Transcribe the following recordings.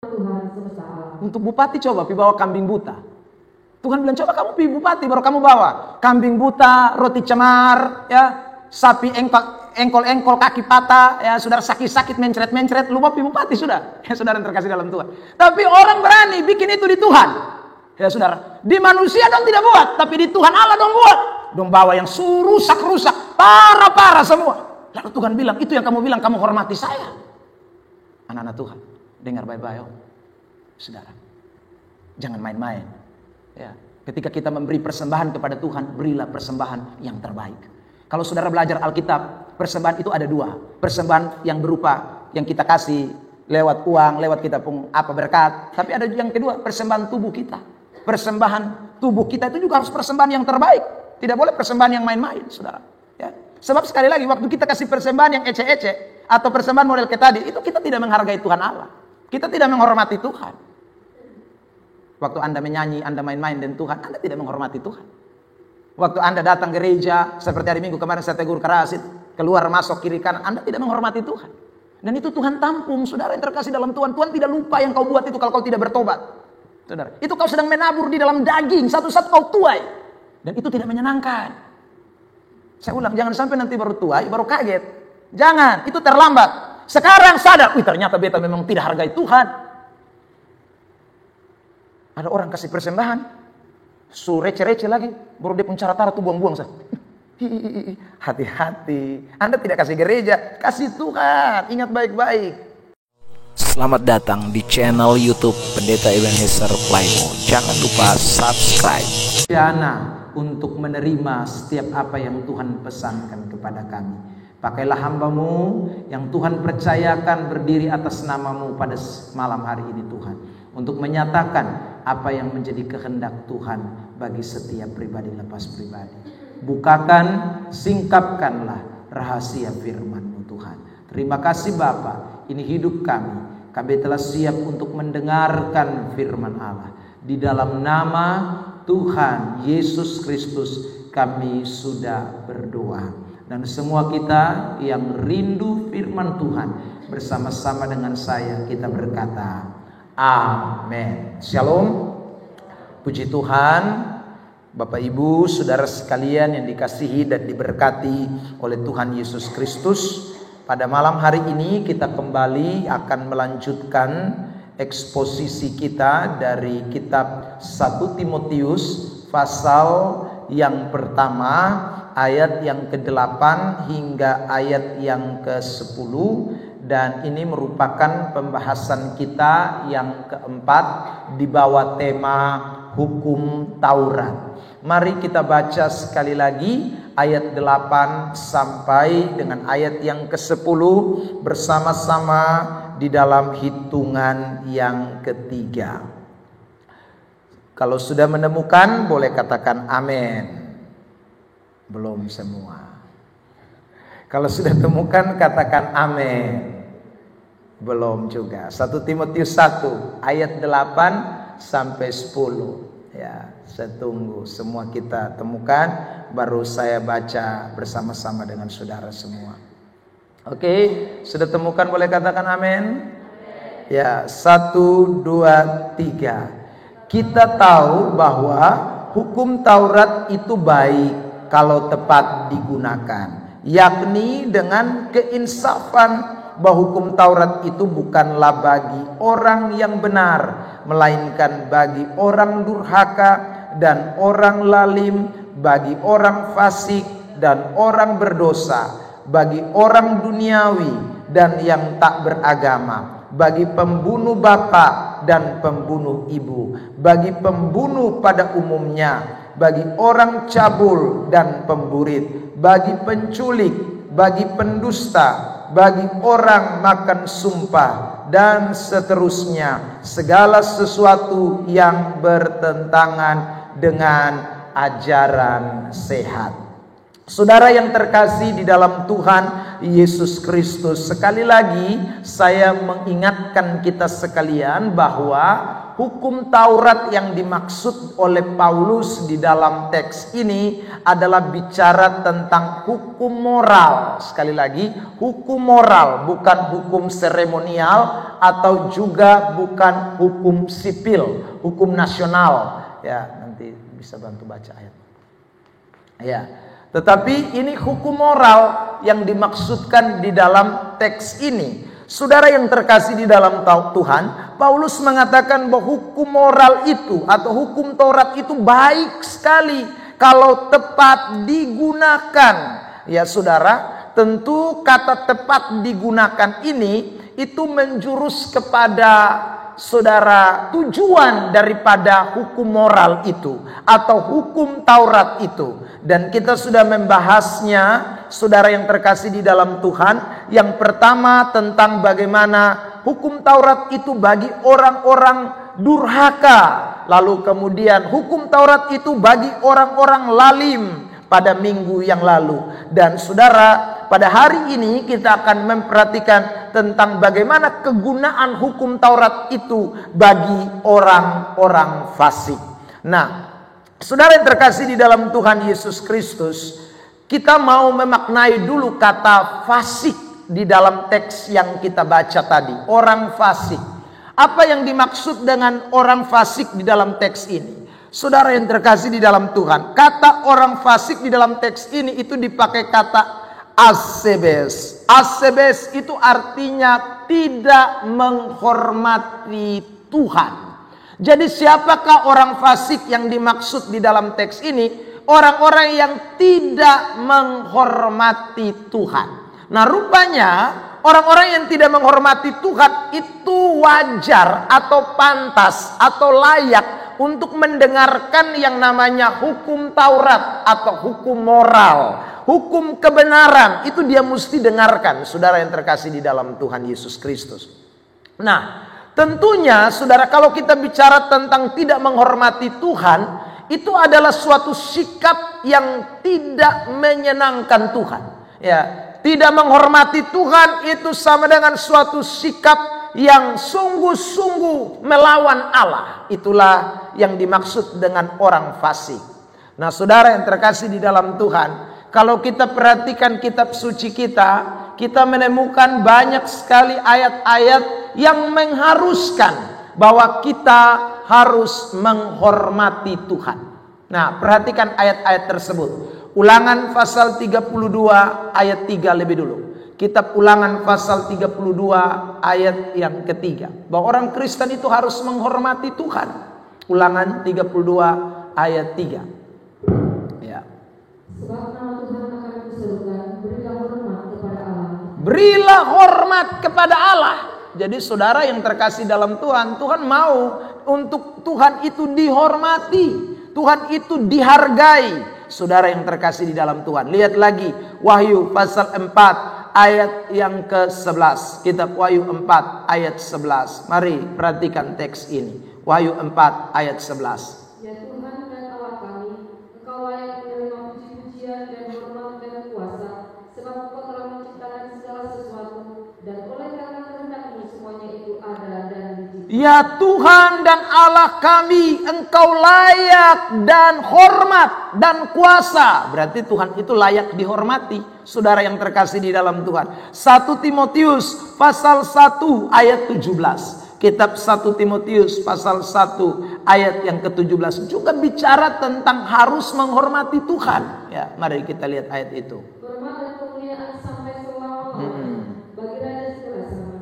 Tuhan semesta alam. Untuk bupati coba pi bawa kambing buta. Tuhan bilang coba kamu pi bupati baru kamu bawa kambing buta, roti cemar, ya, sapi engkol kaki patah, ya, saudara sakit mencret, lu mau pi bupati sudah. Ya saudara yang terkasih dalam Tuhan. Tapi orang berani bikin itu di Tuhan. Ya saudara, di manusia dong tidak buat, tapi di Tuhan Allah dong buat. Dong bawa yang rusak, parah semua. Lalu Tuhan bilang, itu yang kamu bilang kamu hormati saya. Anak-anak Tuhan, dengar baik-baik, saudara. Jangan main-main. Ya, ketika kita memberi persembahan kepada Tuhan, berilah persembahan yang terbaik. Kalau saudara belajar Alkitab, persembahan itu ada dua. Persembahan yang berupa yang kita kasih lewat uang, lewat kita berkat. Tapi ada yang kedua, persembahan tubuh kita. Persembahan tubuh kita itu juga harus persembahan yang terbaik. Tidak boleh persembahan yang main-main, saudara. Ya. Sebab sekali lagi, waktu kita kasih persembahan yang ece-ece atau persembahan model kayak tadi, itu kita tidak menghargai Tuhan Allah. Kita tidak menghormati Tuhan. Waktu Anda menyanyi, Anda main-main dengan Tuhan, Anda tidak menghormati Tuhan. Waktu Anda datang gereja, seperti hari Minggu kemarin saya tegur keras, keluar masuk kiri kanan, Anda tidak menghormati Tuhan. Dan itu Tuhan tampung, saudara yang terkasih dalam Tuhan. Tuhan tidak lupa yang kau buat itu kalau kau tidak bertobat. Saudara, itu kau sedang menabur di dalam daging, satu-satu kau tuai. Dan itu tidak menyenangkan. Saya ulang, jangan sampai nanti baru tuai, baru kaget. Jangan, itu terlambat. Sekarang sadar, ternyata beta memang tidak hargai Tuhan. Ada orang kasih persembahan, receh lagi, baru dia pun cara-cara tuh buang-buang. Hati-hati, Anda tidak kasih gereja, kasih Tuhan, ingat baik-baik. Selamat datang di channel YouTube Pendeta Ebenezer Plymouth. Jangan lupa subscribe. Untuk menerima setiap apa yang Tuhan pesankan kepada kami. Pakailah hamba-Mu yang Tuhan percayakan berdiri atas nama-Mu pada malam hari ini Tuhan. Untuk menyatakan apa yang menjadi kehendak Tuhan bagi setiap pribadi lepas pribadi. Bukakan, singkapkanlah rahasia firman-Mu Tuhan. Terima kasih Bapa, ini hidup kami. Kami telah siap untuk mendengarkan firman Allah. Di dalam nama Tuhan Yesus Kristus kami sudah berdoa. Dan semua kita yang rindu firman Tuhan bersama-sama dengan saya kita berkata amin. Shalom. Puji Tuhan. Bapak Ibu saudara sekalian yang dikasihi dan diberkati oleh Tuhan Yesus Kristus, pada malam hari ini kita kembali akan melanjutkan eksposisi kita dari kitab 1 Timotius pasal yang pertama ayat yang ke-8 hingga ayat yang ke-10, dan ini merupakan pembahasan kita yang keempat di bawah tema hukum Taurat. Mari kita baca sekali lagi ayat 8 sampai dengan ayat yang ke-10 bersama-sama di dalam hitungan yang ketiga. Kalau sudah menemukan boleh katakan amin. Belum semua. Kalau sudah temukan katakan amin. Belum juga. 1 Timotius 1 ayat 8 sampai 10. Ya, saya tunggu semua kita temukan baru saya baca bersama-sama dengan saudara semua. Oke, sudah temukan boleh katakan amin. Ya, 1, 2, 3. Kita tahu bahwa hukum Taurat itu baik kalau tepat digunakan, yakni dengan keinsafan bahwa hukum Taurat itu bukanlah bagi orang yang benar, melainkan bagi orang durhaka dan orang lalim, bagi orang fasik dan orang berdosa, bagi orang duniawi dan yang tak beragama, bagi pembunuh bapa dan pembunuh ibu, bagi pembunuh pada umumnya, bagi orang cabul dan pemburit, bagi penculik, bagi pendusta, bagi orang makan sumpah, dan seterusnya, segala sesuatu yang bertentangan dengan ajaran sehat. Saudara yang terkasih di dalam Tuhan Yesus Kristus, sekali lagi saya mengingatkan kita sekalian bahwa hukum Taurat yang dimaksud oleh Paulus di dalam teks ini adalah bicara tentang hukum moral. Sekali lagi, hukum moral, bukan hukum seremonial atau juga bukan hukum sipil, hukum nasional. Ya, nanti bisa bantu baca ayat. Ya, tetapi ini hukum moral yang dimaksudkan di dalam teks ini. Saudara yang terkasih di dalam Tuhan, Paulus mengatakan bahwa hukum moral itu atau hukum Taurat itu baik sekali kalau tepat digunakan. Ya saudara, tentu kata tepat digunakan ini itu menjurus kepada saudara tujuan daripada hukum moral itu atau hukum Taurat itu. Dan kita sudah membahasnya, saudara yang terkasih di dalam Tuhan. Yang pertama tentang bagaimana hukum Taurat itu bagi orang-orang durhaka. Lalu kemudian hukum Taurat itu bagi orang-orang lalim pada minggu yang lalu. Dan saudara, pada hari ini kita akan memperhatikan tentang bagaimana kegunaan hukum Taurat itu bagi orang-orang fasik. Nah, saudara yang terkasih di dalam Tuhan Yesus Kristus, kita mau memaknai dulu kata fasik di dalam teks yang kita baca tadi. Orang fasik. Apa yang dimaksud dengan orang fasik di dalam teks ini? Saudara yang terkasih di dalam Tuhan, kata orang fasik di dalam teks ini itu dipakai kata asebes. Asebes itu artinya tidak menghormati Tuhan. Jadi siapakah orang fasik yang dimaksud di dalam teks ini? Orang-orang yang tidak menghormati Tuhan. Nah, rupanya orang-orang yang tidak menghormati Tuhan itu wajar atau pantas atau layak untuk mendengarkan yang namanya hukum Taurat atau hukum moral, hukum kebenaran. Itu dia mesti dengarkan, saudara yang terkasih di dalam Tuhan Yesus Kristus. Nah, tentunya saudara, kalau kita bicara tentang tidak menghormati Tuhan, itu adalah suatu sikap yang tidak menyenangkan Tuhan. Ya, tidak menghormati Tuhan itu sama dengan suatu sikap yang sungguh-sungguh melawan Allah. Itulah yang dimaksud dengan orang fasik. Nah, saudara yang terkasih di dalam Tuhan, kalau kita perhatikan kitab suci kita menemukan banyak sekali ayat-ayat yang mengharuskan bahwa kita harus menghormati Tuhan. Nah, perhatikan ayat-ayat tersebut. Ulangan pasal 32 ayat 3 lebih dulu. Kitab Ulangan pasal 32 ayat yang ketiga. Bahwa orang Kristen itu harus menghormati Tuhan. Ulangan 32 ayat 3. Ya. Sebab nama Tuhan akan diserukan, berilah hormat kepada Allah. Berilah hormat kepada Allah. Jadi saudara yang terkasih dalam Tuhan, Tuhan mau untuk Tuhan itu dihormati, Tuhan itu dihargai. Saudara yang terkasih di dalam Tuhan, lihat lagi Wahyu pasal 4 ayat yang ke-11. Kitab Wahyu 4 ayat 11. Mari perhatikan teks ini. Wahyu 4 ayat 11. Ya Tuhan dan Allah kami, Engkau layak menerima puji-pujian dan hormat dan kuasa, sebab Engkau telah menciptakan segala sesuatu, dan oleh karena kehendakmu semuanya itu ada dan diciptakan. Ya Tuhan dan Allah kami, Engkau layak dan hormat dan kuasa. Berarti Tuhan itu layak dihormati. Saudara yang terkasih di dalam Tuhan, 1 Timotius pasal 1 ayat 17. Kitab 1 Timotius pasal 1 ayat yang ke-17 juga bicara tentang harus menghormati Tuhan. Ya, mari kita lihat ayat itu. Hormat dan kemuliaan sampai selama-lamanya bagi Raja segala zaman,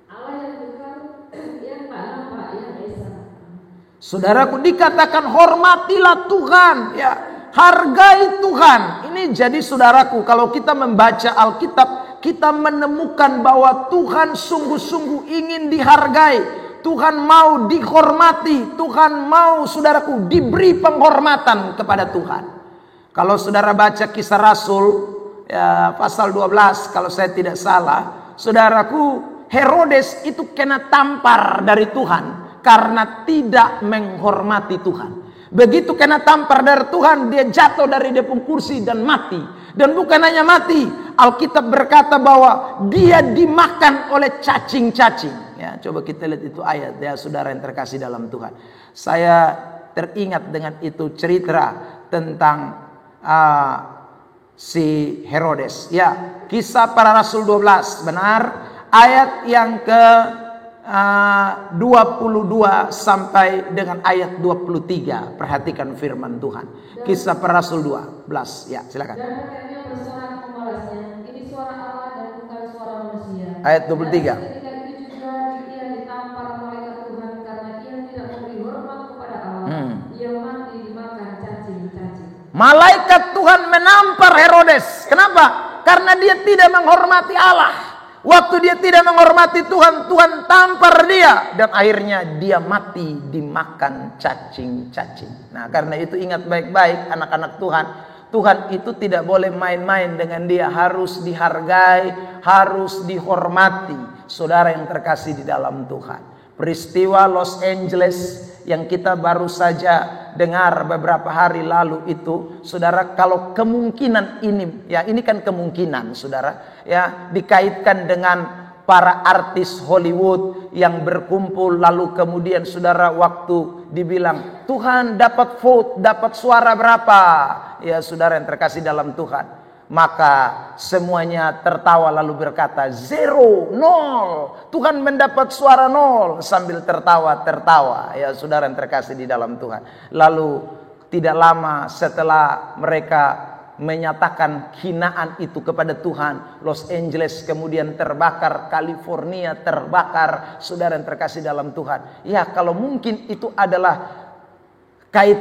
Allah yang kekal, yang tak nampak, yang esa. Saudaraku, dikatakan hormatilah Tuhan, ya, hargai Tuhan. Ini jadi saudaraku, kalau kita membaca Alkitab, kita menemukan bahwa Tuhan sungguh-sungguh ingin dihargai. Tuhan mau dihormati. Tuhan mau, saudaraku, diberi penghormatan kepada Tuhan. Kalau saudara baca Kisah Rasul ya, pasal 12, kalau saya tidak salah, saudaraku, Herodes itu kena tampar dari Tuhan karena tidak menghormati Tuhan. Begitu kena tampar dari Tuhan, dia jatuh dari depung kursi dan mati. Dan bukan hanya mati, Alkitab berkata bahwa dia dimakan oleh cacing-cacing. Ya, coba kita lihat itu ayat ya, saudara yang terkasih dalam Tuhan. Saya teringat dengan itu cerita tentang si Herodes. Ya, Kisah Para Rasul 12, benar. Ayat yang ke 22 sampai dengan ayat 23. Perhatikan firman Tuhan. Kisah Para Rasul 12. Ya, silakan. Dan rakyatnya bersorak membalasnya, ini suara Allah dan bukan suara manusia. Ayat 23. Dan ketika itu juga ia ditampar malaikat Tuhan karena ia tidak memberi hormat kepada Allah. Ia mati dimakan cacing-cacing. Malaikat Tuhan menampar Herodes. Kenapa? Karena dia tidak menghormati Allah. Waktu dia tidak menghormati Tuhan, Tuhan tampar dia. Dan akhirnya dia mati dimakan cacing-cacing. Nah, karena itu ingat baik-baik anak-anak Tuhan. Tuhan itu tidak boleh main-main dengan dia. Harus dihargai, harus dihormati. Saudara yang terkasih di dalam Tuhan. Peristiwa Los Angeles yang kita baru saja dengar beberapa hari lalu itu, saudara, kalau kemungkinan ini, ya ini kan kemungkinan, saudara, ya dikaitkan dengan para artis Hollywood yang berkumpul, lalu kemudian saudara waktu dibilang Tuhan dapat vote, dapat suara berapa, ya saudara yang terkasih dalam Tuhan, maka semuanya tertawa lalu berkata 0, 0. Tuhan mendapat suara 0 sambil tertawa. Ya saudara yang terkasih di dalam Tuhan. Lalu tidak lama setelah mereka menyatakan hinaan itu kepada Tuhan, Los Angeles kemudian terbakar, California terbakar. Saudara yang terkasih dalam Tuhan. Ya, kalau mungkin itu adalah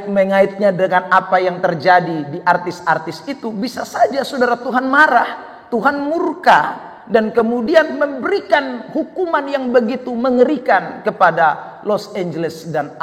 mengaitnya dengan apa yang terjadi di artis-artis itu, bisa saja saudara Tuhan marah, Tuhan murka, dan kemudian memberikan hukuman yang begitu mengerikan kepada Los Angeles dan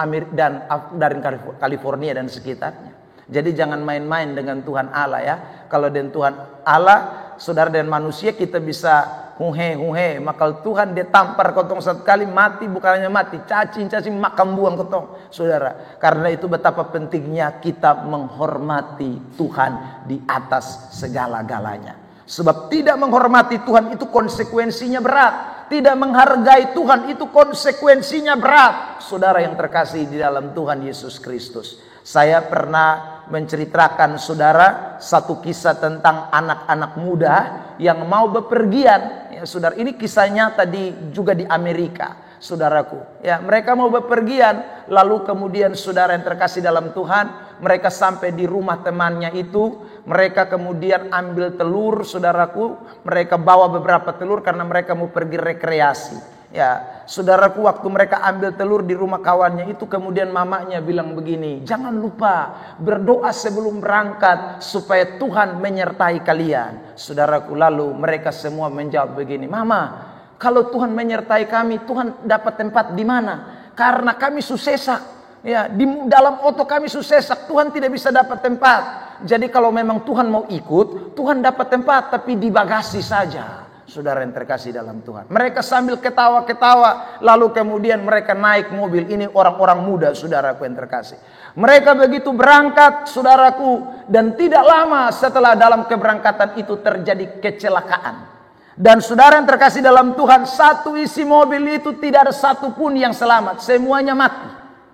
dari California dan sekitarnya. Jadi jangan main-main dengan Tuhan Allah ya. Kalau dengan Tuhan Allah, saudara, dan manusia kita bisa huhe, maka Tuhan dia tampar kotong satu kali, mati, bukan hanya mati, cacing makan buang kotong, saudara. Karena itu betapa pentingnya kita menghormati Tuhan di atas segala-galanya. Sebab tidak menghormati Tuhan itu konsekuensinya berat. Tidak menghargai Tuhan itu konsekuensinya berat. Saudara yang terkasih di dalam Tuhan Yesus Kristus. Saya pernah menceritakan saudara satu kisah tentang anak-anak muda yang mau bepergian. Ya, saudara, ini kisah nyata juga di Amerika, saudaraku. Ya, mereka mau bepergian, lalu kemudian saudara yang terkasih dalam Tuhan, mereka sampai di rumah temannya itu, mereka kemudian ambil telur, saudaraku, mereka bawa beberapa telur karena mereka mau pergi rekreasi. Ya, saudaraku, waktu mereka ambil telur di rumah kawannya itu, kemudian mamanya bilang begini, jangan lupa berdoa sebelum berangkat supaya Tuhan menyertai kalian. Saudaraku, lalu mereka semua menjawab begini, Mama, kalau Tuhan menyertai kami, Tuhan dapat tempat di mana? Karena kami susesak, ya, di dalam otot kami susesak, Tuhan tidak bisa dapat tempat. Jadi kalau memang Tuhan mau ikut, Tuhan dapat tempat, tapi di bagasi saja. Saudara yang terkasih dalam Tuhan, mereka sambil ketawa-ketawa, lalu kemudian mereka naik mobil. Ini orang-orang muda, saudaraku yang terkasih. Mereka begitu berangkat, saudaraku, dan tidak lama setelah dalam keberangkatan itu terjadi kecelakaan. Dan saudara yang terkasih dalam Tuhan, satu isi mobil itu tidak ada satupun yang selamat, semuanya mati.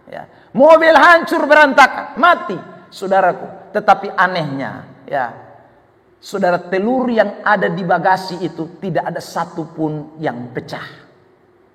Ya. Mobil hancur berantakan, mati, saudaraku. Tetapi anehnya, ya, saudara, telur yang ada di bagasi itu tidak ada satupun yang pecah.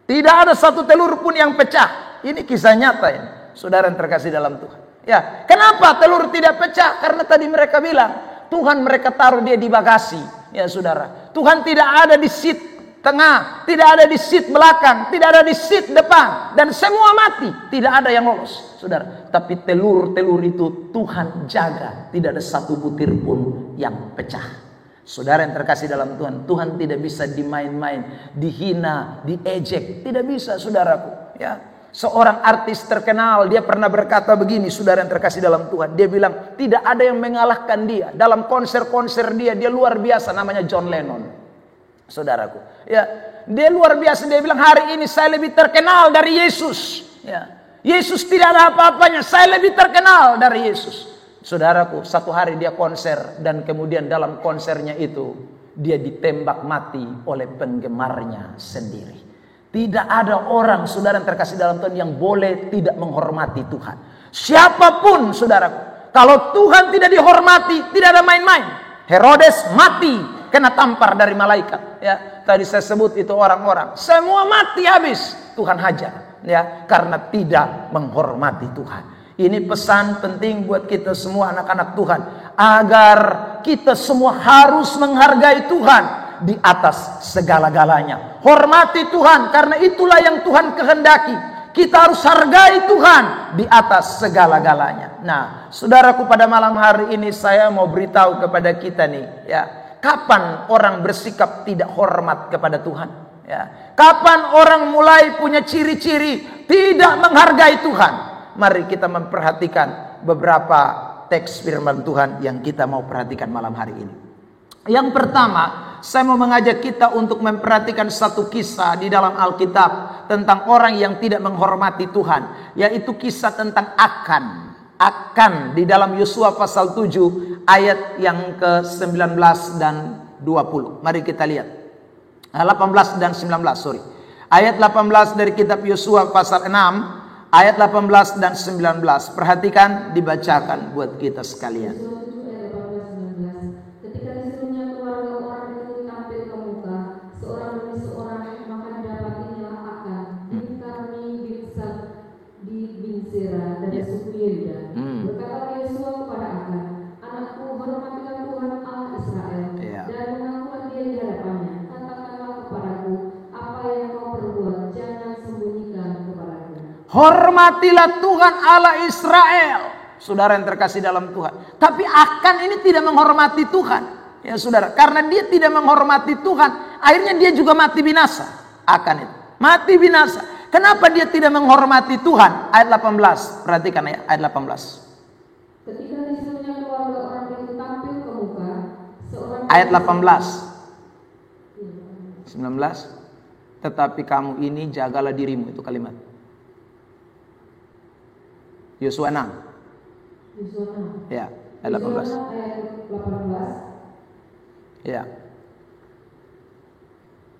Tidak ada satu telur pun yang pecah. Ini kisah nyata ini, saudara yang terkasih dalam Tuhan. Ya, kenapa telur tidak pecah? Karena tadi mereka bilang, Tuhan mereka taruh dia di bagasi. Ya saudara, Tuhan tidak ada di seat tengah, tidak ada di seat belakang, tidak ada di seat depan, dan semua mati, tidak ada yang lolos, saudara. Tapi telur-telur itu Tuhan jaga, tidak ada satu butir pun yang pecah. Saudara yang terkasih dalam Tuhan, Tuhan tidak bisa dimain-main, dihina, diejek, tidak bisa, saudaraku. Ya, seorang artis terkenal, dia pernah berkata begini, saudara yang terkasih dalam Tuhan. Dia bilang, tidak ada yang mengalahkan dia. Dalam konser-konser dia luar biasa, namanya John Lennon. Saudaraku, ya, dia luar biasa. Dia bilang, hari ini saya lebih terkenal dari Yesus. Ya, Yesus tidak ada apa-apanya, saya lebih terkenal dari Yesus. Saudaraku, satu hari dia konser, dan kemudian dalam konsernya itu dia ditembak mati oleh penggemarnya sendiri. Tidak ada orang, saudara yang terkasih dalam Tuhan, yang boleh tidak menghormati Tuhan. Siapapun, saudaraku, kalau Tuhan tidak dihormati, tidak ada main-main. Herodes mati kena tampar dari malaikat. Ya, tadi saya sebut itu orang-orang, semua mati habis. Tuhan hajar, ya, karena tidak menghormati Tuhan. Ini pesan penting buat kita semua anak-anak Tuhan, agar kita semua harus menghargai Tuhan di atas segala-galanya. Hormati Tuhan, karena itulah yang Tuhan kehendaki. Kita harus hargai Tuhan di atas segala-galanya. Nah, saudaraku, pada malam hari ini saya mau beritahu kepada kita nih, ya, kapan orang bersikap tidak hormat kepada Tuhan? Ya, kapan orang mulai punya ciri-ciri tidak menghargai Tuhan? Mari kita memperhatikan beberapa teks firman Tuhan yang kita mau perhatikan malam hari ini. Yang pertama, saya mau mengajak kita untuk memperhatikan satu kisah di dalam Alkitab tentang orang yang tidak menghormati Tuhan, yaitu kisah tentang Akan. Akan di dalam Yosua pasal 7 ayat yang ke-19 dan 20. Mari kita lihat. 18 dan 19, sorry. Ayat 18 dari kitab Yosua pasal 6, ayat 18 dan 19. Perhatikan, dibacakan buat kita sekalian. Berkata Yosua kepada Akan, anakku, hormatilah Tuhan Allah Israel, dan mengakukan Dia di hadapannya. Katakanlah kepadaku apa yang kau perbuat, jangan sembunyikan kepadaku. Hormatilah Tuhan Allah Israel, saudara yang terkasih dalam Tuhan. Tapi Akan ini tidak menghormati Tuhan, ya saudara. Karena dia tidak menghormati Tuhan, akhirnya dia juga mati binasa. Akan itu mati binasa. Kenapa dia tidak menghormati Tuhan? Ayat 18. Perhatikan ya, ayat 18. Ketika disuruhnya keluarga orang itu tampil ke muka, seorang ayat 18. 19. Tetapi kamu ini jagalah dirimu, itu kalimat. Yosua 6. Yosua 6. Ya, ayat 18. Ayat 18. Ya.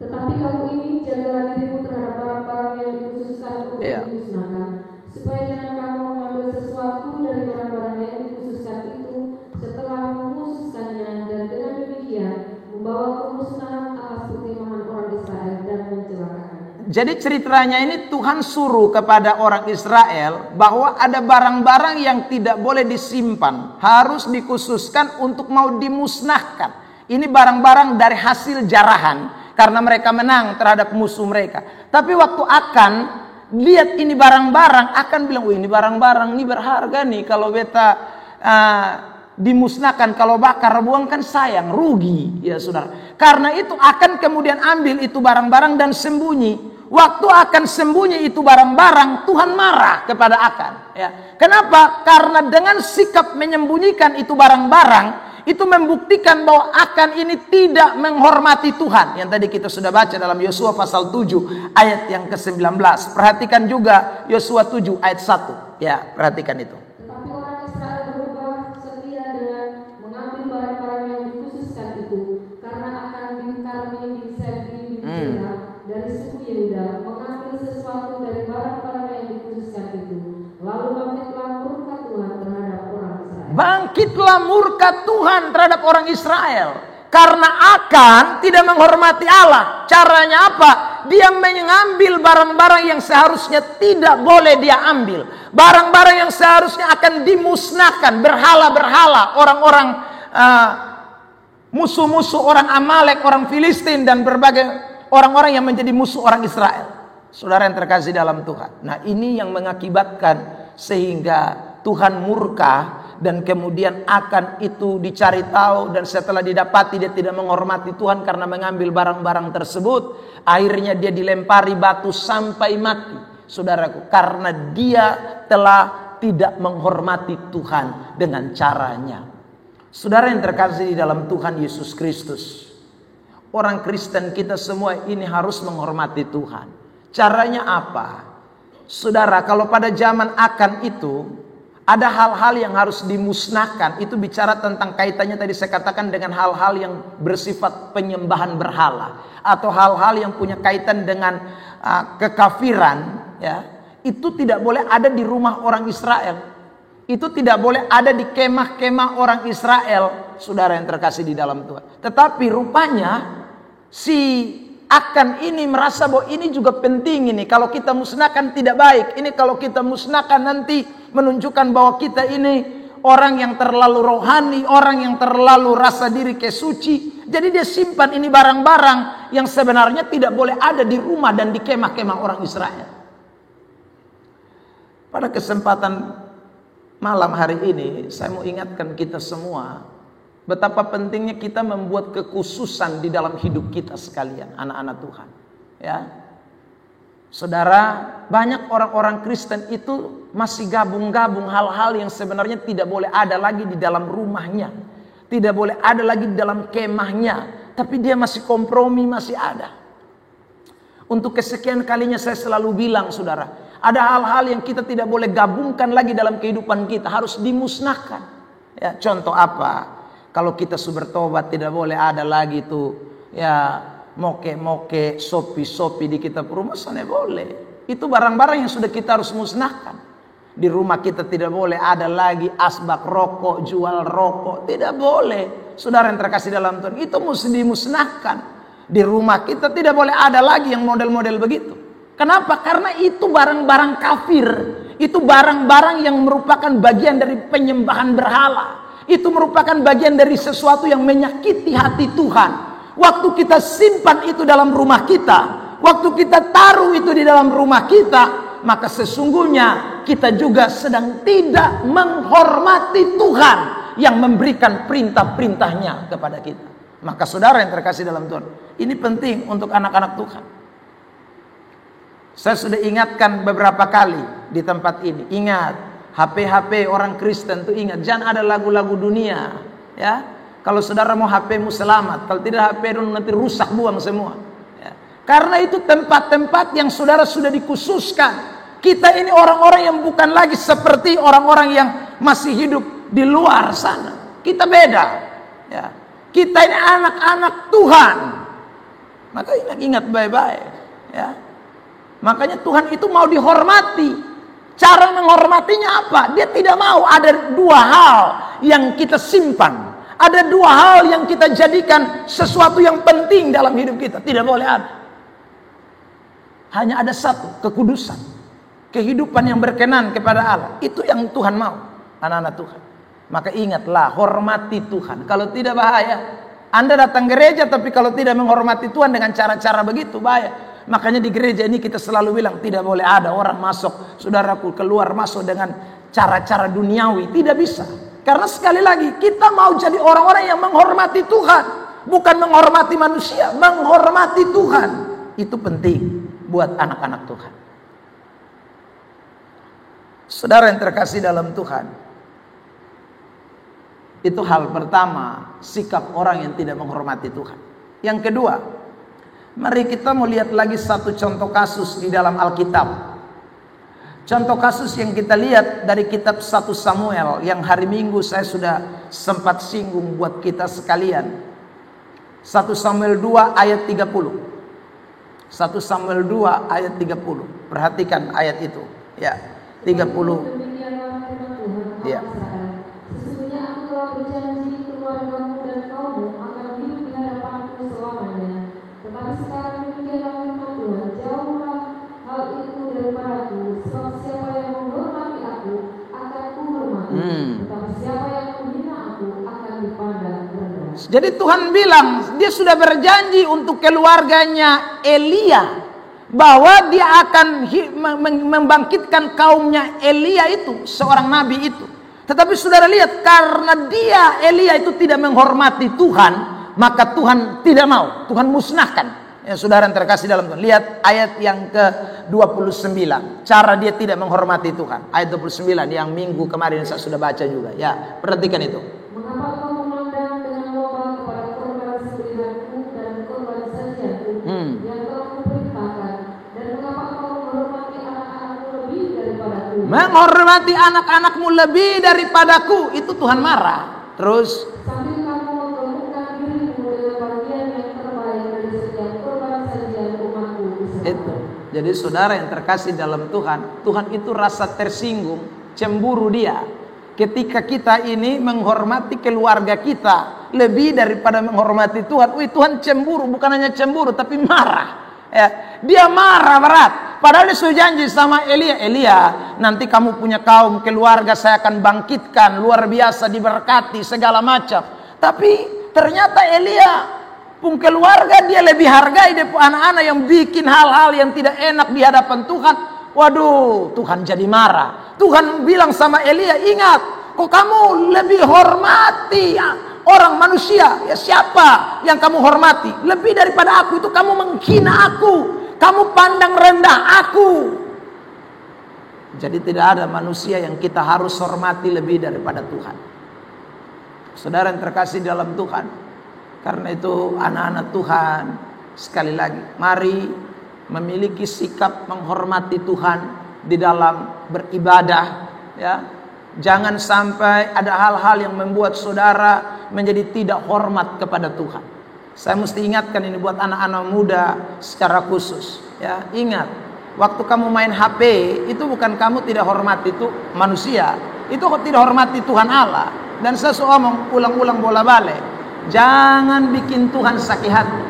Tetapi kamu ini jagalah dirimu terhadap barang-barang yang dikhususkan untuk dimusnahkan, supaya jangan kamu mengambil sesuatu dari barang-barang yang dikhususkan itu setelah mengkhususkannya, dan dengan demikian membawa kemusnahan atas pertimbangan orang Israel dan mencelakakannya. Jadi ceritanya ini Tuhan suruh kepada orang Israel bahwa ada barang-barang yang tidak boleh disimpan, harus dikhususkan untuk mau dimusnahkan. Ini barang-barang dari hasil jarahan, karena mereka menang terhadap musuh mereka. Tapi waktu Akan lihat ini barang-barang, Akan bilang, ini barang-barang ini berharga nih, kalau beta dimusnahkan, kalau bakar buang kan sayang, rugi, ya saudara. Karena itu Akan kemudian ambil itu barang-barang dan sembunyi. Waktu Akan sembunyi itu barang-barang, Tuhan marah kepada Akan. Ya. Kenapa? Karena dengan sikap menyembunyikan itu barang-barang, itu membuktikan bahwa Akan ini tidak menghormati Tuhan. Yang tadi kita sudah baca dalam Yosua pasal 7 ayat yang ke-19. Perhatikan juga Yosua 7 ayat 1. Ya, perhatikan itu. Tetapi orang Israel berubah setia dengan mengambil barang-barang yang dikhususkan itu, karena Akan bin Karmi bin Sebri bin Zera dari suku Yehuda mengambil sesuatu dari barang-barang yang dikhususkan itu. Lalu bangkitlah murka Tuhan terhadap orang Israel. Bangkitlah murka Tuhan terhadap orang Israel. Karena Akan tidak menghormati Allah. Caranya apa? Dia mengambil barang-barang yang seharusnya tidak boleh dia ambil. Barang-barang yang seharusnya akan dimusnahkan. Berhala-berhala. Orang-orang musuh-musuh, orang Amalek, orang Filistin, dan berbagai orang-orang yang menjadi musuh orang Israel. Saudara yang terkasih dalam Tuhan. Nah, ini yang mengakibatkan sehingga Tuhan murka, dan kemudian Akan itu dicari tahu, dan setelah didapati dia tidak menghormati Tuhan karena mengambil barang-barang tersebut, akhirnya dia dilempari batu sampai mati, saudaraku, karena dia telah tidak menghormati Tuhan dengan caranya. Saudara yang terkasih di dalam Tuhan Yesus Kristus, orang Kristen kita semua ini harus menghormati Tuhan. Caranya apa? Saudara, kalau pada zaman Akan itu, ada hal-hal yang harus dimusnahkan. Itu bicara tentang kaitannya tadi saya katakan dengan hal-hal yang bersifat penyembahan berhala, atau hal-hal yang punya kaitan dengan kekafiran, ya. Itu tidak boleh ada di rumah orang Israel. Itu tidak boleh ada di kemah-kemah orang Israel, saudara yang terkasih di dalam Tuhan. Tetapi rupanya si Akan ini merasa bahwa ini juga penting ini. Kalau kita musnahkan tidak baik. Ini kalau kita musnahkan nanti menunjukkan bahwa kita ini orang yang terlalu rohani, orang yang terlalu rasa diri kesuci. Jadi dia simpan ini barang-barang yang sebenarnya tidak boleh ada di rumah dan di kemah-kemah orang Israel. Pada kesempatan malam hari ini saya mau ingatkan kita semua betapa pentingnya kita membuat kekhususan di dalam hidup kita sekalian, anak-anak Tuhan. Ya, saudara, banyak orang-orang Kristen itu masih gabung-gabung hal-hal yang sebenarnya tidak boleh ada lagi di dalam rumahnya, tidak boleh ada lagi di dalam kemahnya, tapi dia masih kompromi, masih ada. Untuk kesekian kalinya saya selalu bilang, saudara, ada hal-hal yang kita tidak boleh gabungkan lagi dalam kehidupan kita, harus dimusnahkan. Ya, contoh apa? Kalau kita sudah bertobat tidak boleh ada lagi tuh ya moke-moke, sopi-sopi di kita rumah, sana boleh. Itu barang-barang yang sudah kita harus musnahkan. Di rumah kita tidak boleh ada lagi asbak rokok, jual rokok, tidak boleh. Saudara yang terkasih dalam Tuhan, itu mesti dimusnahkan. Di rumah kita tidak boleh ada lagi yang model-model begitu. Kenapa? Karena itu barang-barang kafir. Itu barang-barang yang merupakan bagian dari penyembahan berhala. Itu merupakan bagian dari sesuatu yang menyakiti hati Tuhan. Waktu kita simpan itu dalam rumah kita, waktu kita taruh itu di dalam rumah kita, maka sesungguhnya kita juga sedang tidak menghormati Tuhan yang memberikan perintah-perintahnya kepada kita. Maka saudara yang terkasih dalam Tuhan, ini penting untuk anak-anak Tuhan. Saya sudah ingatkan beberapa kali di tempat ini. Ingat, HP orang Kristen tuh ingat, jangan ada lagu-lagu dunia, ya. Kalau saudara mau HP-mu selamat, kalau tidak HP nanti rusak, buang semua. Ya. Karena itu tempat-tempat yang saudara sudah dikhususkan. Kita ini orang-orang yang bukan lagi seperti orang-orang yang masih hidup di luar sana. Kita beda, ya. Kita ini anak-anak Tuhan. Maka ingat baik-baik, ya. Makanya Tuhan itu mau dihormati. Cara menghormatinya apa? Dia tidak mau ada dua hal yang kita simpan. Ada dua hal yang kita jadikan sesuatu yang penting dalam hidup kita. Tidak boleh ada. Hanya ada satu, kekudusan. Kehidupan yang berkenan kepada Allah. Itu yang Tuhan mau, anak-anak Tuhan. Maka ingatlah, hormati Tuhan. Kalau tidak bahaya. Anda datang gereja tapi kalau tidak menghormati Tuhan dengan cara-cara begitu, bahaya. Makanya di gereja ini kita selalu bilang tidak boleh ada orang masuk, saudaraku, keluar masuk dengan cara-cara duniawi. Tidak bisa. Karena sekali lagi kita mau jadi orang-orang yang menghormati Tuhan, bukan menghormati manusia, menghormati Tuhan. Itu penting buat anak-anak Tuhan. Saudara yang terkasih dalam Tuhan, itu hal pertama, sikap orang yang tidak menghormati Tuhan. Yang kedua, mari kita mau lihat lagi satu contoh kasus di dalam Alkitab. Contoh kasus yang kita lihat dari kitab 1 Samuel yang hari Minggu saya sudah sempat singgung buat kita sekalian. 1 Samuel 2 ayat 30. 1 Samuel 2 ayat 30. Perhatikan ayat itu. Ya, 30. Ya. Sesungguhnya aku telah berjanji keluargamu dan kaummu akan hidup di hadapanku selamanya. Tetapi sekarang demikianlah firman Tuhan, jauhlah hal itu daripadaku, sebab siapa yang menghormati aku akan kuhormati, tetapi siapa yang menghina aku akan dipandang rendah. Jadi Tuhan bilang, dia sudah berjanji untuk keluarganya Elia bahwa dia akan membangkitkan kaumnya Elia itu, seorang nabi itu. Tetapi saudara lihat, karena dia Elia itu tidak menghormati Tuhan, maka Tuhan tidak mau, Tuhan musnahkan. Ya, saudara yang terkasih dalam Tuhan, lihat ayat yang ke-29. Cara dia tidak menghormati Tuhan. Ayat 29 yang minggu kemarin saya sudah baca juga. Ya, perhatikan itu. Mengapa kau memandang dengan loba kepada korban sembelihanku dan korban sajianku yang telah kuperintahkan, dan mengapa kau menghormati anak-anakmu lebih daripada daripadaku. Menghormati anak-anakmu lebih daripadaku, itu Tuhan marah. Terus Sambil kamu memperlukan dirimu dengan bagian yang terbaik dari setiap korban sajian umatku Israel. itu. Jadi saudara yang terkasih dalam Tuhan, Tuhan itu rasa tersinggung, cemburu dia. Ketika kita ini menghormati keluarga kita lebih daripada menghormati Tuhan. Tuhan cemburu, bukan hanya cemburu tapi marah. Ya, dia marah berat. Padahal dia sudah janji sama Elia, nanti kamu punya kaum keluarga saya akan bangkitkan, luar biasa diberkati segala macam. Tapi ternyata Elia pun keluarga dia lebih hargai daripada anak-anak yang bikin hal-hal yang tidak enak di hadapan Tuhan. Waduh, Tuhan jadi marah. Tuhan bilang sama Elia, ingat, kok kamu lebih hormati orang manusia? Ya siapa yang kamu hormati? Lebih daripada aku, itu kamu menghina aku. Kamu pandang rendah aku. Jadi tidak ada manusia yang kita harus hormati lebih daripada Tuhan. Saudara yang terkasih dalam Tuhan, karena itu anak-anak Tuhan, sekali lagi, mari memiliki sikap menghormati Tuhan di dalam beribadah, ya. Jangan sampai ada hal-hal yang membuat saudara menjadi tidak hormat kepada Tuhan. Saya mesti ingatkan ini buat anak-anak muda secara khusus, ya. Ingat, waktu kamu main HP itu bukan kamu tidak hormati itu manusia, itu tidak hormati Tuhan Allah. Dan saya ngomong ulang-ulang bola balik, jangan bikin Tuhan sakit hati.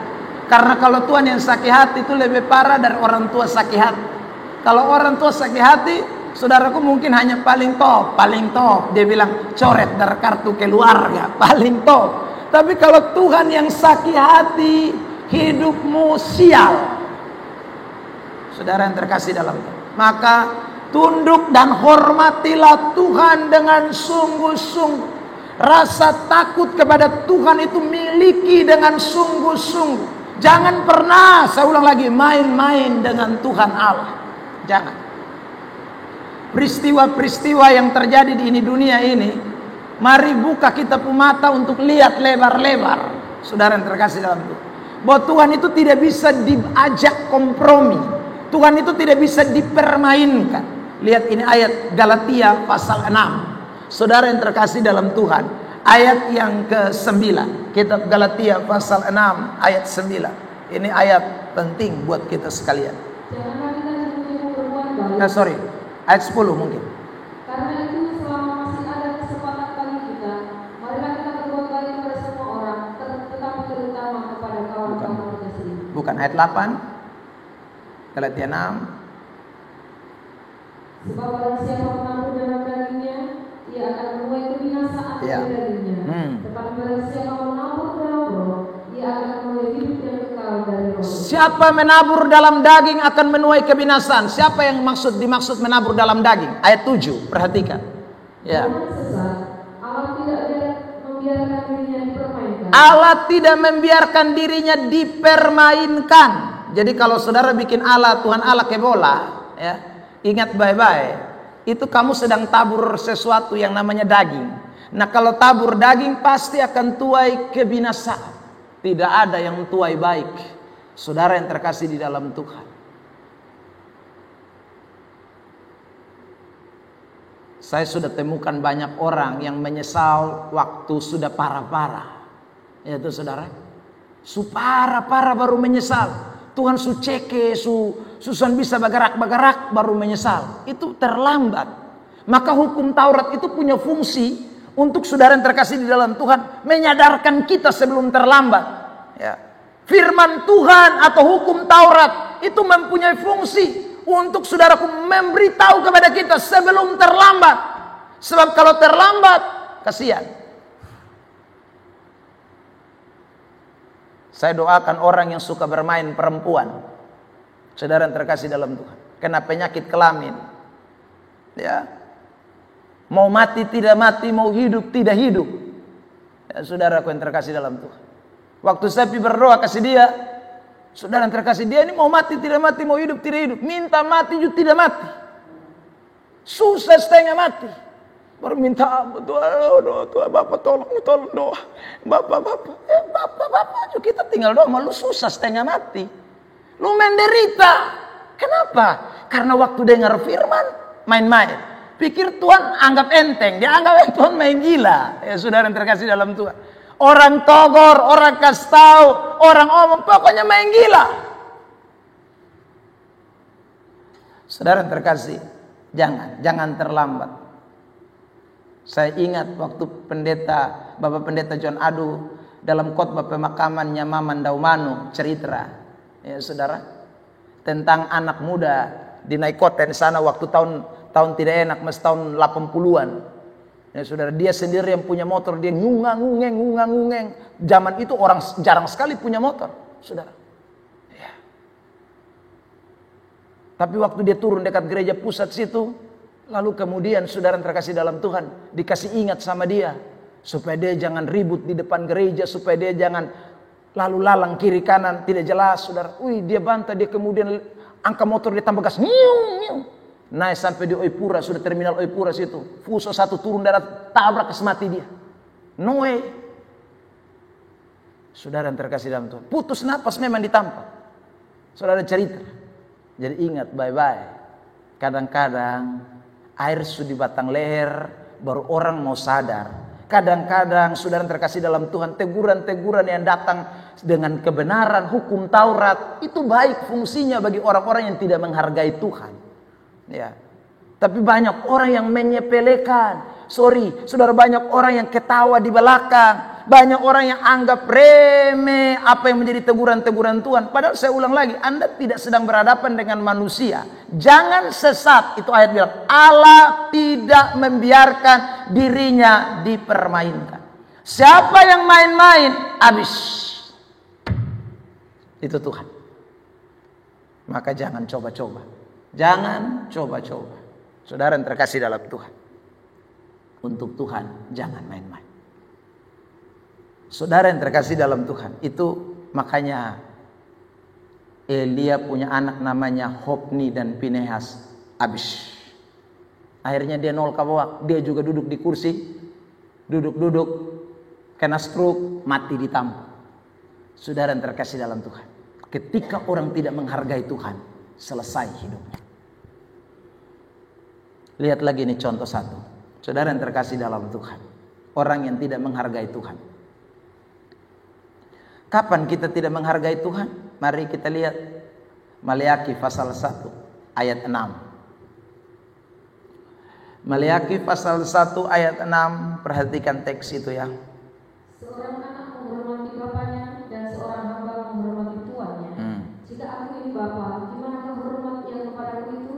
Karena kalau Tuhan yang sakit hati itu lebih parah dari orang tua sakit hati. Kalau orang tua sakit hati, saudaraku mungkin hanya paling top. Dia bilang coret dari kartu keluarga, paling top. Tapi kalau Tuhan yang sakit hati, hidupmu sial. Saudara yang terkasih dalam Tuhan, maka tunduk dan hormatilah Tuhan dengan sungguh-sungguh. Rasa takut kepada Tuhan itu miliki dengan sungguh-sungguh. Jangan pernah, saya ulang lagi, main-main dengan Tuhan Allah. Jangan. Peristiwa-peristiwa yang terjadi di dunia ini, mari buka kita punya mata untuk lihat lebar-lebar. Saudara yang terkasih dalam Tuhan, bahwa Tuhan itu tidak bisa diajak kompromi. Tuhan itu tidak bisa dipermainkan. Lihat ini ayat Galatia pasal 6. Saudara yang terkasih dalam Tuhan, ayat yang ke-9, kitab Galatia pasal 6 ayat 9. Ini ayat penting buat kita sekalian. Janganlah kita menyebut berbuat baik. Ayat 10 mungkin. Karena itu selama masih ada kesempatan bagi kita, marilah kita berbuat baik kepada semua orang, tetapi terutama kepada kawan-kawan kita sendiri. Bukan ayat 8. Galatia 6. Sebab barang siapa menabur dalam dagingnya, ia akan menuai kebinasaan dari dagingnya. Tetapi barang siapa menabur dalam roh, ia akan menuai hidup yang kekal dari roh. Siapa menabur dalam daging akan menuai kebinasaan. Siapa yang dimaksud menabur dalam daging? Ayat 7, perhatikan. Ya. Allah tidak membiarkan dirinya dipermainkan. Jadi kalau saudara bikin Allah, Tuhan Allah ke bola, ya, ingat baik-baik, itu kamu sedang tabur sesuatu yang namanya daging. Nah kalau tabur daging pasti akan tuai kebinasaan. Tidak ada yang tuai baik. Saudara yang terkasih di dalam Tuhan, saya sudah temukan banyak orang yang menyesal waktu sudah parah-parah. Ya itu saudara, parah-parah baru menyesal. Tuhan ceke, susan bisa bergerak baru menyesal. Itu terlambat. Maka hukum Taurat itu punya fungsi untuk saudara yang terkasih di dalam Tuhan, menyadarkan kita sebelum terlambat. Ya. Firman Tuhan atau hukum Taurat itu mempunyai fungsi untuk saudaraku memberitahu kepada kita sebelum terlambat. Sebab kalau terlambat, kasihan. Saya doakan orang yang suka bermain perempuan, saudara yang terkasih dalam Tuhan, kena penyakit kelamin, ya, mau mati tidak mati, mau hidup tidak hidup, ya, saudaraku yang terkasih dalam Tuhan. Waktu saya berdoa kasih dia, saudara yang terkasih, dia ini mau mati tidak mati, mau hidup tidak hidup, minta mati juga tidak mati, susah setengah mati. Baru minta ampun, Tuhan, Bapak tolong doa. Bapak, kita tinggal doa, lu susah setengah mati. Lu menderita. Kenapa? Karena waktu dengar firman, main-main. Pikir Tuhan anggap enteng. Dia anggap Tuhan main gila. Ya saudara yang terkasih dalam Tuhan. Orang togor, orang kasih tahu, orang omong, pokoknya main gila. Saudara yang terkasih, jangan terlambat. Saya ingat waktu Bapak Pendeta John Adu dalam khotbah pemakamannya Maman Daumanu cerita, ya saudara, tentang anak muda di Naikoten sana waktu tahun tidak enak, mas tahun 80-an. Ya saudara, dia sendiri yang punya motor, dia ngungang-ngungeng. Zaman itu orang jarang sekali punya motor, saudara. Ya. Tapi waktu dia turun dekat gereja pusat situ, lalu kemudian saudara yang terkasih dalam Tuhan dikasih ingat sama dia supaya dia jangan ribut di depan gereja, supaya dia jangan lalu lalang kiri kanan tidak jelas, saudara. Dia bantah, dia kemudian angka motor dia tambah gas, naik sampai di Oipura, sudah terminal Oipura situ. Fuso satu turun darat, tabrak kasih mati dia. No way. Saudara yang terkasih dalam Tuhan, putus napas memang ditampar. Saudara cerita. Jadi ingat bye-bye. Kadang-kadang air sudah di batang leher baru orang mau sadar. Kadang-kadang saudara yang terkasih dalam Tuhan, teguran-teguran yang datang dengan kebenaran hukum Taurat itu baik fungsinya bagi orang-orang yang tidak menghargai Tuhan. Ya. Tapi banyak orang yang menyepelekan. Saudara, banyak orang yang ketawa di belakang. Banyak orang yang anggap remeh apa yang menjadi teguran-teguran Tuhan. Padahal saya ulang lagi, Anda tidak sedang berhadapan dengan manusia. Jangan sesat, itu ayat bilang. Allah tidak membiarkan dirinya dipermainkan. Siapa yang main-main, habis. Itu Tuhan. Maka jangan coba-coba. Jangan coba-coba. Saudara yang terkasih dalam Tuhan. Untuk Tuhan jangan main-main. Saudara yang terkasih dalam Tuhan. Itu makanya Elia punya anak namanya Hofni dan Pinehas. Habis. Akhirnya dia nol kabawak. Dia juga duduk di kursi. Duduk-duduk. Kena stroke. Mati ditampar. Saudara yang terkasih dalam Tuhan. Ketika orang tidak menghargai Tuhan, selesai hidupnya. Lihat lagi ini contoh satu. Saudara yang terkasih dalam Tuhan. Orang yang tidak menghargai Tuhan. Kapan kita tidak menghargai Tuhan? Mari kita lihat. Maleakhi pasal 1 ayat 6. Maleakhi pasal 1 ayat 6. Perhatikan teks itu ya. Seorang anak menghormati bapaknya dan seorang hamba menghormati tuannya. Jika aku ini bapa, di manakah hormat yang kepadaku itu?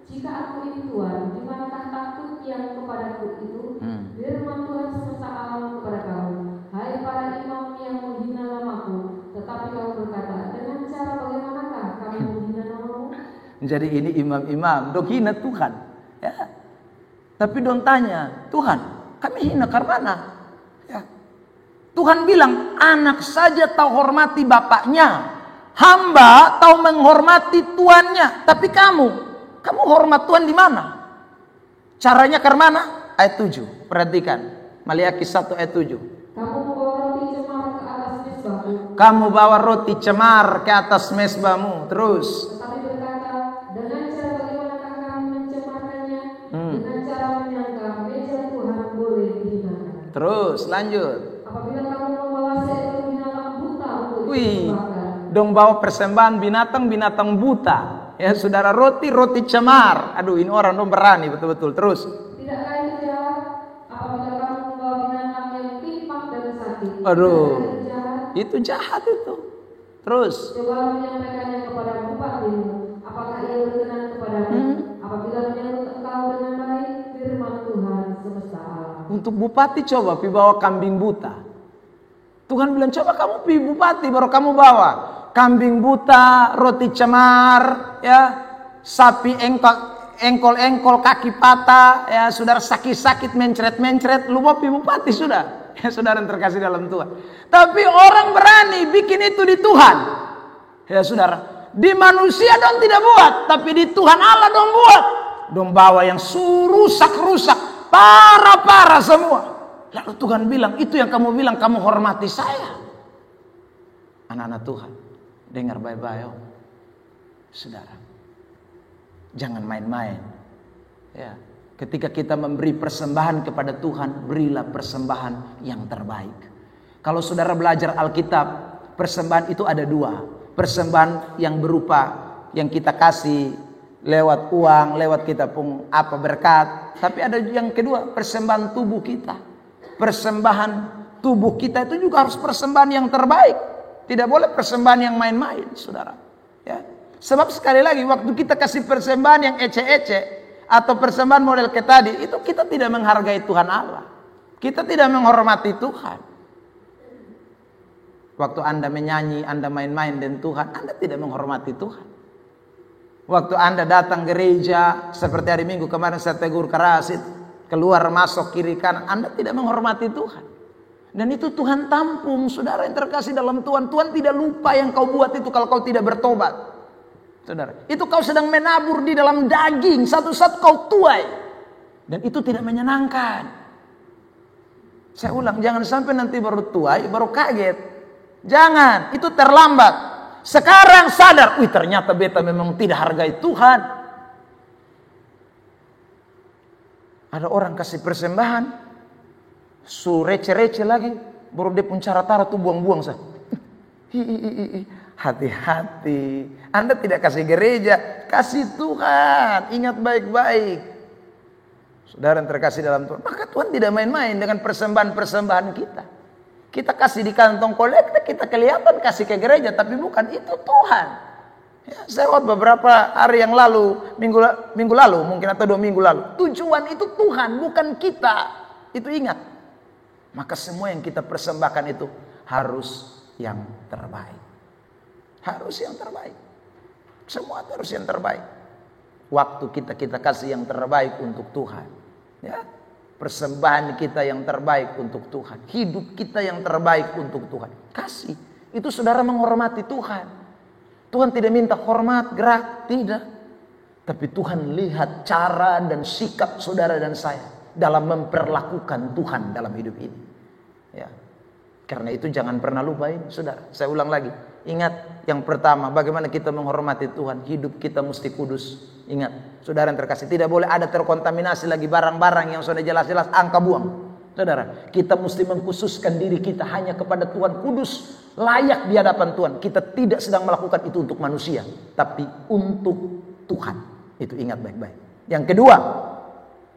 Jika aku ini tuan, di manakah takut yang kepadaku itu? Firman Tuhan semesta alam kepada kamu, hai para imam yang menghina namaku, tetapi kamu berkata, dengan cara bagaimanakah kamu menghina namamu? Jadi ini imam-imam dok hina Tuhan, ya. Tapi dong tanya, Tuhan, kami hina karena ya. Tuhan bilang, anak saja tahu hormati bapaknya, hamba tahu menghormati tuannya. Tapi kamu hormat Tuhan di mana? Caranya ke mana? Ayat 7. Perhatikan. Maleakhi 1 ayat 7. Kamu bawa roti cemar ke atas mesbahmu. Terus. Tetapi berkata, dengan cara bagaimanakah kamu mencemarkannya? Dengan cara menyangka meja Tuhan boleh dihinakan. Terus lanjut. Apabila kamu membawa seekor binatang buta untuk dipersembahkan. Dong bawa persembahan binatang buta. Ya saudara, roti cemar. Aduh, ini orang dong berani betul-betul. Terus. Tidakkah itu jahat? Apabila kamu membawa binatang yang timpang dan sakit. Aduh, itu jahat itu. Terus. Coba menyampaikannya kepada bupatimu. Apakah ia berkenan kepadamu? Apabila menyambut engkau dengan baik, firman Tuhan semesta alam. Untuk bupati coba pi bawa kambing buta. Tuhan bilang coba kamu pi bupati baru kamu bawa kambing buta, roti cemar, ya, sapi engkol kaki patah, ya, saudara sakit mencret, lu mau pi bupati sudah, ya saudara yang terkasih dalam Tuhan. Tapi orang berani bikin itu di Tuhan, ya saudara. Di manusia dong tidak buat, tapi di Tuhan Allah dong buat. Dong bawa yang rusak, parah semua. Lalu Tuhan bilang, itu yang kamu bilang kamu hormati saya. Anak-anak Tuhan, dengar baik-baik, saudara. Jangan main-main. Ya. Ketika kita memberi persembahan kepada Tuhan, berilah persembahan yang terbaik. Kalau saudara belajar Alkitab, persembahan itu ada dua. Persembahan yang berupa yang kita kasih lewat uang, lewat kita pun berkat. Tapi ada yang kedua, persembahan tubuh kita. Persembahan tubuh kita itu juga harus persembahan yang terbaik. Tidak boleh persembahan yang main-main, saudara. Ya. Sebab sekali lagi, waktu kita kasih persembahan yang ece-ece atau persembahan model kayak tadi, itu kita tidak menghargai Tuhan Allah. Kita tidak menghormati Tuhan. Waktu Anda menyanyi, Anda main-main dengan Tuhan, Anda tidak menghormati Tuhan. Waktu Anda datang gereja, seperti hari Minggu kemarin saya tegur keras, keluar masuk kiri kanan, Anda tidak menghormati Tuhan. Dan itu Tuhan tampung, saudara yang terkasih dalam Tuhan. Tuhan tidak lupa yang kau buat itu kalau kau tidak bertobat. Saudara, itu kau sedang menabur di dalam daging, satu-satu kau tuai. Dan itu tidak menyenangkan. Saya ulang, jangan sampai nanti baru tuai, baru kaget. Jangan, itu terlambat. Sekarang sadar, ternyata beta memang tidak hargai Tuhan. Ada orang kasih persembahan, receh-receh lagi, baru dia pun cara-cara tuh buang-buang sah. Hati-hati, Anda tidak kasih gereja, kasih Tuhan. Ingat baik-baik, saudara yang terkasih dalam Tuhan. Maka Tuhan tidak main-main dengan persembahan-persembahan kita. Kita kasih di kantong kolekta, kita kelihatan kasih ke gereja, tapi bukan itu Tuhan. Ya, saya waktu beberapa hari yang lalu, minggu lalu mungkin atau 2 minggu lalu, tujuan itu Tuhan, bukan kita. Itu ingat. Maka semua yang kita persembahkan itu harus yang terbaik. Harus yang terbaik. Semua harus yang terbaik. Waktu kita kasih yang terbaik untuk Tuhan. Ya. Persembahan kita yang terbaik untuk Tuhan. Hidup kita yang terbaik untuk Tuhan. Kasih. Itu saudara menghormati Tuhan. Tuhan tidak minta hormat, gerak. Tidak. Tapi Tuhan lihat cara dan sikap saudara dan saya dalam memperlakukan Tuhan dalam hidup ini. Ya. Karena itu jangan pernah lupain, saudara. Saya ulang lagi. Ingat, yang pertama, bagaimana kita menghormati Tuhan. Hidup kita mesti kudus. Ingat, saudara yang terkasih, tidak boleh ada terkontaminasi lagi barang-barang yang sudah jelas-jelas angka buang. Saudara, kita mesti mengkhususkan diri kita hanya kepada Tuhan, kudus, layak di hadapan Tuhan. Kita tidak sedang melakukan itu untuk manusia, tapi untuk Tuhan. Itu ingat baik-baik. Yang kedua,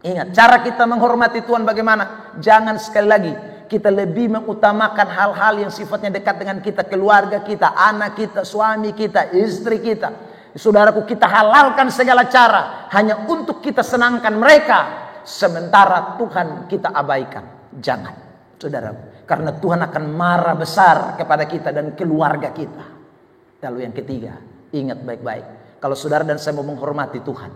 ingat, cara kita menghormati Tuhan bagaimana? Jangan sekali lagi kita lebih mengutamakan hal-hal yang sifatnya dekat dengan kita, keluarga kita, anak kita, suami kita, istri kita. Saudaraku, kita halalkan segala cara hanya untuk kita senangkan mereka, sementara Tuhan kita abaikan. Jangan, saudaraku, karena Tuhan akan marah besar kepada kita dan keluarga kita. Lalu yang ketiga, ingat baik-baik, kalau saudara dan saya mau menghormati Tuhan,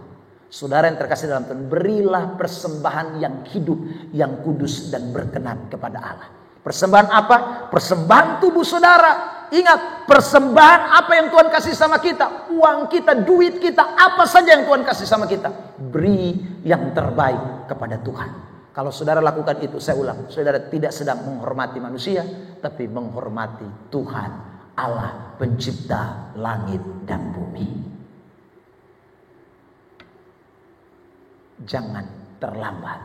saudara yang terkasih dalam Tuhan, berilah persembahan yang hidup, yang kudus dan berkenan kepada Allah. Persembahan apa? Persembahan tubuh saudara. Ingat, persembahan apa yang Tuhan kasih sama kita? Uang kita, duit kita, apa saja yang Tuhan kasih sama kita. Beri yang terbaik kepada Tuhan. Kalau saudara lakukan itu, saya ulang, saudara tidak sedang menghormati manusia, tapi menghormati Tuhan, Allah pencipta langit dan bumi. Jangan terlambat.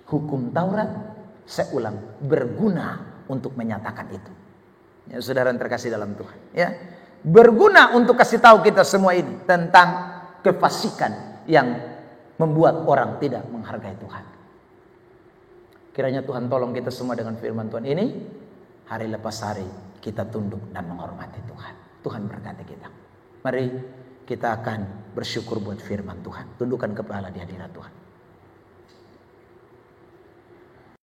Hukum Taurat, saya ulang, berguna untuk menyatakan itu. Ya, saudara yang terkasih dalam Tuhan, ya, berguna untuk kasih tahu kita semua ini tentang kefasikan yang membuat orang tidak menghargai Tuhan. Kiranya Tuhan tolong kita semua dengan firman Tuhan ini, hari lepas hari kita tunduk dan menghormati Tuhan. Tuhan berkati kita. Mari kita akan bersyukur buat firman Tuhan. Tundukkan kepala di hadirat Tuhan.